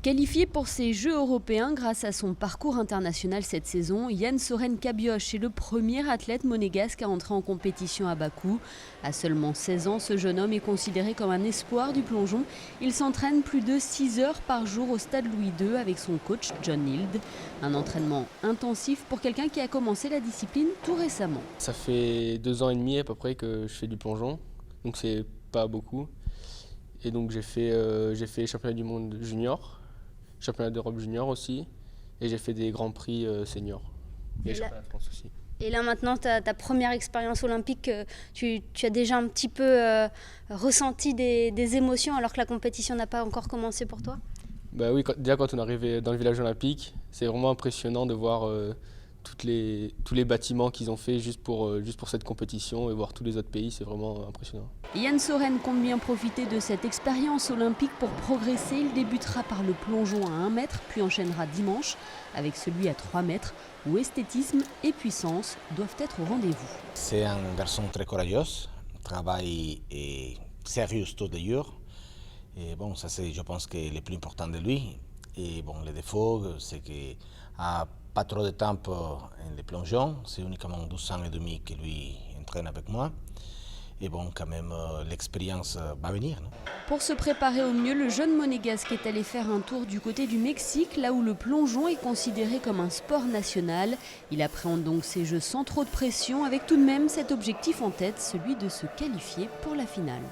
Qualifié pour ces Jeux européens grâce à son parcours international cette saison, Yann Soren Cabioche est le premier athlète monégasque à entrer en compétition à Bakou. À seulement 16 ans, ce jeune homme est considéré comme un espoir du plongeon. Il s'entraîne plus de 6 heures par jour au stade Louis II avec son coach John Hild. Un entraînement intensif pour quelqu'un qui a commencé la discipline tout récemment. Ça fait 2 ans et demi à peu près que je fais du plongeon, donc c'est pas beaucoup. Et donc j'ai fait championnat du monde junior, championnat d'Europe junior aussi, et j'ai fait des grands prix seniors. Et championnat de France aussi. Et là maintenant, ta première expérience olympique, tu as déjà un petit peu ressenti des émotions alors que la compétition n'a pas encore commencé pour toi? Bah oui, déjà quand on est arrivé dans le village olympique, c'est vraiment impressionnant de voir tous les bâtiments qu'ils ont fait juste pour cette compétition et voir tous les autres pays, c'est vraiment impressionnant. Yann Soren compte bien profiter de cette expérience olympique pour progresser. Il débutera par le plongeon à 1 mètre, puis enchaînera dimanche avec celui à 3 mètres, où esthétisme et puissance doivent être au rendez-vous. C'est un garçon très courageux, travaille sérieux tous les jours. Et bon, ça c'est, je pense, que le plus important de lui. Et bon, le défaut, c'est qu'il n'a pas trop de temps pour le plongeon. C'est uniquement 12 ans et demi que lui entraîne avec moi. Et bon, quand même, l'expérience va venir. Non? Pour se préparer au mieux, le jeune monégasque est allé faire un tour du côté du Mexique, là où le plongeon est considéré comme un sport national. Il appréhende donc ces Jeux sans trop de pression, avec tout de même cet objectif en tête, celui de se qualifier pour la finale.